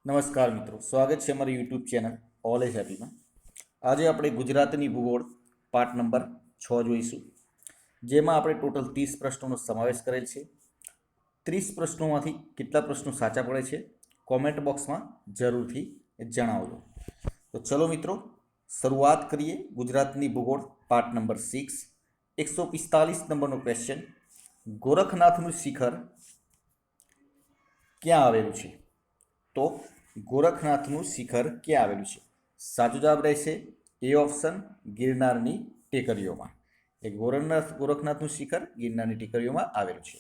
નમસ્કાર મિત્રો, સ્વાગત છે અમારી યુટ્યુબ ચેનલ ઓલ એજ હેપીમાં. આજે આપણે ગુજરાતની ભૂગોળ પાઠ નંબર 6 જોઈશું, જેમાં આપણે ટોટલ 30 પ્રશ્નોનો સમાવેશ કરેલ છે. 30 પ્રશ્નોમાંથી કેટલા પ્રશ્નો સાચા પડે છે કોમેન્ટ બોક્સમાં જરૂરથી જણાવજો. તો ચલો મિત્રો, શરૂઆત કરીએ. ગુજરાતની ભૂગોળ પાઠ નંબર 6, 145 નંબરનો ક્વેશ્ચન. ગોરખનાથનું શિખર ક્યાં આવેલું છે? તો ગોરખનાથનું શિખર ક્યાં આવેલું છે? સાચો જવાબ રહેશે એ ઓપ્શન, ગિરનારની ટેકરીઓમાં. એ ગોરખનાથનું શિખર ગિરનારની ટેકરીઓમાં આવેલું છે.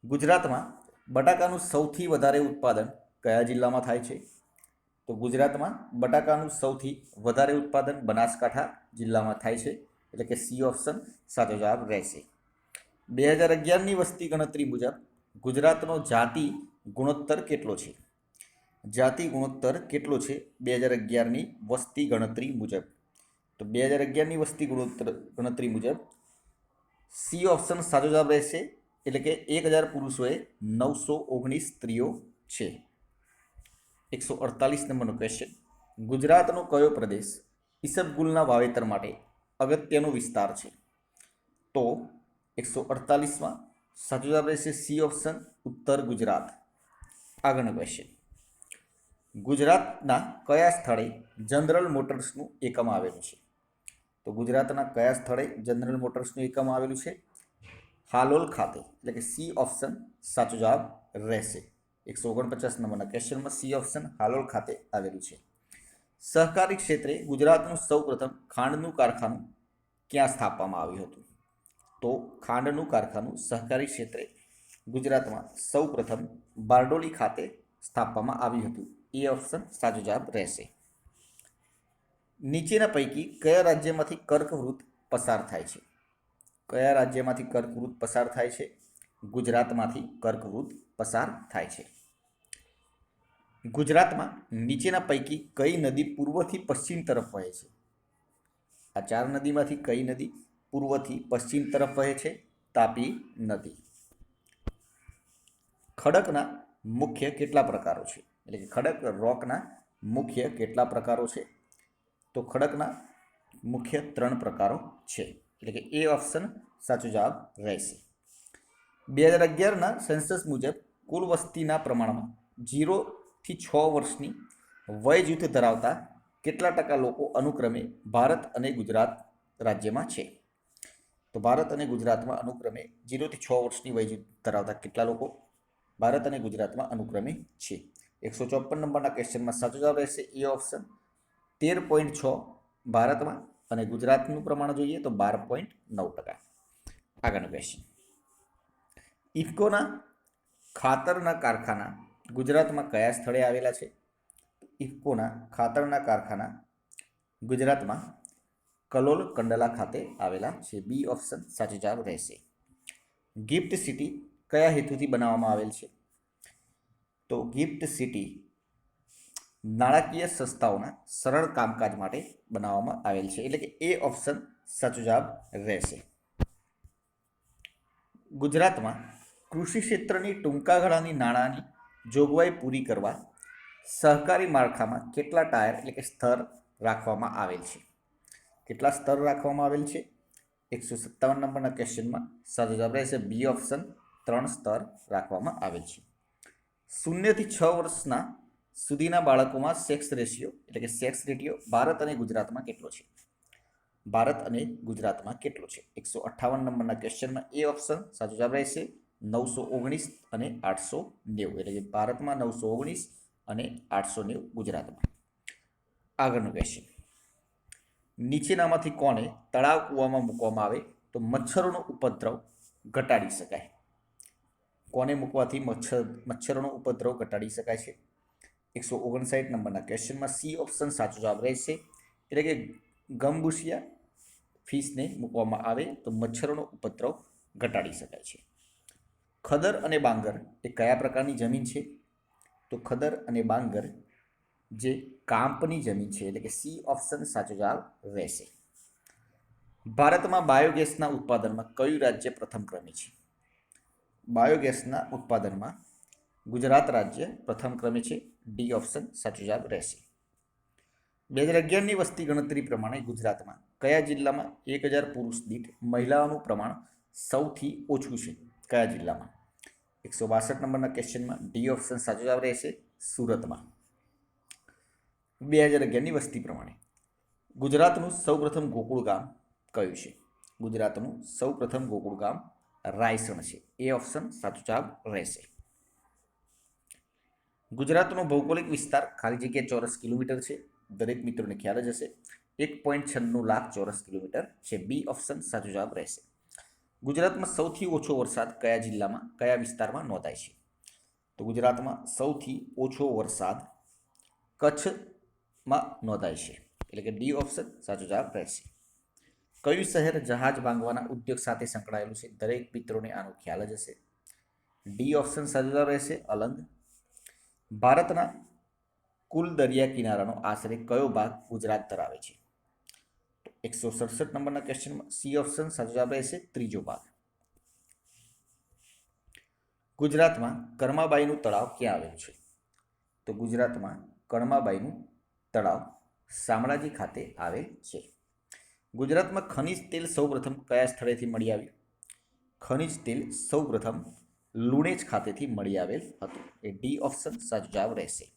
ગુજરાતમાં બટાકાનું સૌથી વધારે ઉત્પાદન કયા જિલ્લામાં થાય છે? તો ગુજરાતમાં બટાકાનું સૌથી વધારે ઉત્પાદન બનાસકાંઠા જિલ્લામાં થાય છે, એટલે કે સી ઓપ્શન સાચો જવાબ રહેશે. 2011ની વસ્તી ગણતરી મુજબ ગુજરાતનો જાતિ ગુણોત્તર કેટલો છે? જાતિ ગુણોત્તર કેટલો છે 2011ની વસ્તી ગણતરી મુજબ? તો 2011ની વસ્તી ગણતરી મુજબ સી ઓપ્શન સાચો જવાબ રહેશે, એટલે કે 1000 પુરુષોએ 919 સ્ત્રીઓ છે. 148 નંબરનો ક્વેશ્ચન. ગુજરાતનો કયો પ્રદેશ ઈસબગુલના વાવેતર માટે અગત્યનો વિસ્તાર છે? તો 148માં સાચો જવાબ રહેશે સી ઓપ્શન, ઉત્તર ગુજરાત. આગળનો ક્વેશ્ચન. ગુજરાતના કયા સ્થળે જનરલ મોટર્સનું એકમ આવેલું છે? તો ગુજરાતના કયા સ્થળે જનરલ મોટર્સનું એકમ આવેલું છે? હાલોલ ખાતે, એટલે કે સી ઓપ્શન સાચો જવાબ રહેશે. 149 નંબરના ક્વેશ્ચનમાં સી ઓપ્શન હાલોલ ખાતે આવેલું છે. સહકારી ક્ષેત્રે ગુજરાતનું સૌપ્રથમ ખાંડનું કારખાનું ક્યાં સ્થાપવામાં આવ્યું હતું? તો ખાંડનું કારખાનું સહકારી ક્ષેત્રે ગુજરાતમાં સૌપ્રથમ બારડોલી ખાતે સ્થાપવામાં આવ્યું હતું. એ ઓપ્શન સાચો જવાબ રહેશે. નીચેના પૈકી કયા રાજ્યમાંથી કર્કવૃત પસાર થાય છે? કયા રાજ્યમાંથી કર્કવૃત પસાર થાય છે? ગુજરાતમાંથી કર્કવૃત પસાર થાય છે. ગુજરાતમાં નીચેના પૈકી કઈ નદી પૂર્વથી પશ્ચિમ તરફ વહે છે? આ 4 નદીમાંથી કઈ નદી પૂર્વથી પશ્ચિમ તરફ વહે છે? તાપી નદી. ખડકના મુખ્ય કેટલા પ્રકારો છે? એટલે કે ખડક રોકના મુખ્ય કેટલા પ્રકારો છે? તો ખડકના મુખ્ય 3 પ્રકારો છે, એટલે કે એ ઓપ્શન સાચો જવાબ રહેશે. 2011ના સેન્સસ મુજબ કુલ વસ્તીના પ્રમાણમાં 0 થી 6 વર્ષની વય જૂથ ધરાવતા કેટલા ટકા લોકો અનુક્રમે ભારત અને ગુજરાત રાજ્યમાં છે? તો ભારત અને ગુજરાતમાં અનુક્રમે 0 થી 6 વર્ષની વય જૂથ ધરાવતા કેટલા લોકો ભારત અને ગુજરાતમાં અનુક્રમે છે? 154 નંબરના ક્વેશ્ચનમાં સાચો જવાબ રહેશે એ ઓપ્શન, 13.6 ભારતમાં, અને ગુજરાતનું પ્રમાણ જોઈએ તો 12.9%. આગળનો ક્વેશ્ચન. ઇફકોના ખાતરના કારખાના ગુજરાતમાં કયા સ્થળે આવેલા છે? ઇફકોના ખાતરના કારખાના ગુજરાતમાં કલોલ કંડલા ખાતે આવેલા છે. બી ઓપ્શન સાચો જવાબ રહેશે. ગિફ્ટ સિટી કયા હેતુથી બનાવવામાં આવેલ છે? તો ગિફ્ટ સિટી નાણાકીય સંસ્થાઓના સરળ કામકાજ માટે બનાવવામાં આવેલ છે, એટલે કે એ ઓપ્શન સાચો જવાબ રહેશે. ગુજરાતમાં કૃષિ ક્ષેત્રની ટૂંકા ગાળાની નાણાંની જોગવાઈ પૂરી કરવા સહકારી માળખામાં કેટલા ટાયર, એટલે કે સ્તર રાખવામાં આવેલ છે? કેટલા સ્તર રાખવામાં આવેલ છે? 157 નંબરના ક્વેશ્ચનમાં સાચો જવાબ રહેશે બી ઓપ્શન, 3 સ્તર રાખવામાં આવેલ છે. 0 થી 6 વર્ષના સુધીના બાળકોમાં સેક્સ રેશિયો, એટલે કે સેક્સ રેશિયો ભારત અને ગુજરાતમાં કેટલો છે? ભારત અને ગુજરાતમાં કેટલો છે? 158 નંબરના ક્વેશ્ચનમાં એ ઓપ્શન સાચો જવાબ રહેશે 919 અને 890, એટલે કે ભારતમાં 919 અને 890 ગુજરાતમાં. આગળનો ક્વેશ્ચન. નીચેનામાંથી કોને તળાવ કૂવામાં મૂકવામાં આવે તો મચ્છરોનો ઉપદ્રવ ઘટાડી શકાય? કોને મૂકવાથી મચ્છરોનો ઉપદ્રવ ઘટાડી શકાય છે? 159 નંબરના ક્વેશ્ચનમાં સી ઓપ્શન સાચો જવાબ રહેશે, એટલે કે ગમબુશિયા ફિશને મૂકવામાં આવે તો મચ્છરોનો ઉપદ્રવ ઘટાડી શકાય છે. ખદર અને બાંગર એ કયા પ્રકારની જમીન છે? તો ખદર અને બાંગર જે કાંપની જમીન છે, એટલે કે સી ઓપ્શન સાચો જવાબ રહેશે. ભારતમાં બાયોગેસના ઉત્પાદનમાં કયું રાજ્ય પ્રથમ ક્રમે છે? બાયોગેસના ઉત્પાદનમાં ગુજરાત રાજ્ય પ્રથમ ક્રમે છે. ડી ઓપ્શન સાચો જવાબ રહેશે. 2011ની વસ્તી ગણતરી પ્રમાણે ગુજરાતમાં કયા જિલ્લામાં 1000 પુરુષ દીઠ મહિલાઓનું પ્રમાણ સૌથી ઓછું છે? કયા જિલ્લામાં? 162 નંબરના ક્વેશ્ચનમાં ડી ઓપ્શન સાચો જવાબ રહેશે. સુરતમાં. 2011ની વસ્તી પ્રમાણે ગુજરાતનું સૌપ્રથમ ગોકુળ ગામ કયું છે? ગુજરાતનું સૌપ્રથમ ગોકુળ ગામ રાયસણ છે. એ ઓપ્શન સાચો જવાબ રહેશે. ગુજરાતનો ભૌગોલિક વિસ્તાર ખાલી જગ્યા ચોરસ કિલોમીટર છે. દરેક મિત્રોને ખ્યાલ જ હશે. 1.96 લાખ ચોરસ કિલોમીટર છે. બી ઓપ્શન સાચો જવાબ રહેશે. ગુજરાતમાં સૌથી ઓછો વરસાદ કયા જિલ્લામાં કયા વિસ્તારમાં નોંધાય છે? તો ગુજરાતમાં સૌથી ઓછો વરસાદ કચ્છમાં નોંધાય છે. એટલે કે ડી ઓપ્શન સાચો જવાબ રહેશે. કયું શહેર જહાજ બાંધવાના ઉદ્યોગ સાથે સંકળાયેલું છે? દરેક મિત્રોને આનો ખ્યાલ જ હશે. ડી ઓપ્શન સાચો જવાબ રહેશે. અલંગ. ભારતના કુલ દરિયા કિનારાનો આશરે કયો ભાગ ગુજરાત ધરાવે છે? 167 નંબરના ક્વેશ્ચનમાં સી ઓપ્શન સાચો જવાબ રહેશે. ત્રીજો ભાગ. ગુજરાતમાં કર્માબાઈનું તળાવ ક્યાં આવેલું છે? તો ગુજરાતમાં કર્માબાઈનું તળાવ શામળાજી ખાતે આવેલ છે. ગુજરાતમાં ખનિજ તેલ સૌપ્રથમ કયા સ્થળેથી મળી આવ્યું? ખનિજ તેલ સૌપ્રથમ લુણેજ ખાતેથી મળી આવેલ હતું. એ ડી ઓપ્શન સાચો જવાબ રહેશે.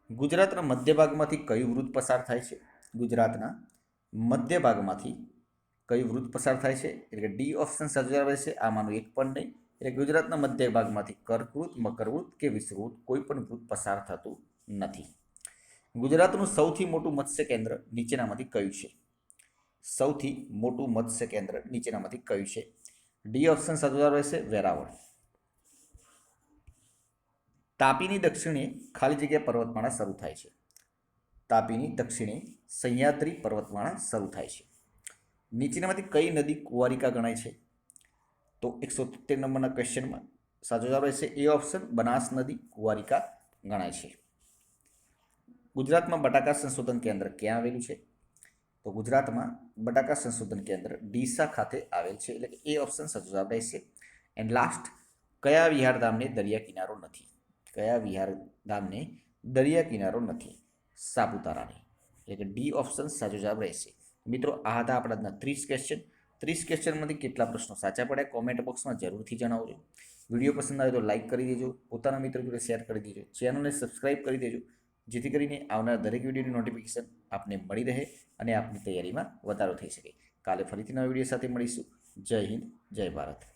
ગુજરાતના મધ્ય ભાગમાંથી કયું વૃત્ત પસાર થાય છે? ગુજરાતના મધ્ય ભાગમાંથી કયું વૃત્ત પસાર થાય છે? એટલે કે ડી ઓપ્શન સાચો જવાબ રહેશે. આમાંનું એક પણ નહીં. એટલે ગુજરાતના મધ્ય ભાગમાંથી કર્કવૃત્ત, મકરવૃત્ત કે વિષુવવૃત્ત કોઈ પણ વૃત્ત પસાર થતું નથી. ગુજરાતનું સૌથી મોટું મત્સ્ય કેન્દ્ર નીચેનામાંથી કયું છે? સૌથી મોટું મત્સ્ય કેન્દ્ર નીચેનામાંથી કયું છે? ડી ઓપ્શન સાચો જવાબ રહેશે. વેરાવળ. તાપીની દક્ષિણે ખાલી જગ્યા પર્વતમાળા શરૂ થાય છે. તાપીની દક્ષિણે સહ્યાદ્રી પર્વતમાળા શરૂ થાય છે. નીચેનામાંથી કઈ નદી કુંવારિકા ગણાય છે? તો 173 નંબરના ક્વેશ્ચનમાં સાચો જવાબ રહેશે. એ ઓપ્શન બનાસ નદી કુંવારિકા ગણાય છે. ગુજરાતમાં બટાકા સંશોધન કેન્દ્ર ક્યાં આવેલું છે? તો ગુજરાતમાં બટાકા સંશોધન કેન્દ્ર ડીસા ખાતે આવેલ છે. એટલે કે એ ઓપ્શન સાચો જવાબ રહેશે. એન્ડ લાસ્ટ, કયા વિહારધામને દરિયા કિનારો નથી? કયા વિહારધામને દરિયા કિનારો નથી? સાપુતારાની. એટલે કે ડી ઓપ્શન સાચો જવાબ રહેશે. મિત્રો, આ હતા આપણા 30 ક્વેશ્ચન. 30 ક્વેશ્ચનમાંથી કેટલા પ્રશ્નો સાચા પડ્યા કોમેન્ટ બોક્સમાં જરૂરથી જણાવજો. વિડીયો પસંદ આવે તો લાઇક કરી દેજો, પોતાના મિત્રો જોડે શેર કરી દેજો, ચેનલને સબસ્ક્રાઇબ કરી દેજો, જેથી કરીને આવનાર દરેક વિડીયોની નોટિફિકેશન આપને મળી રહે અને આપની તૈયારીમાં વધારો થઈ શકે. કાલે ફરીથી નવા વિડીયો સાથે મળીશું. જય હિન્દ, જય ભારત.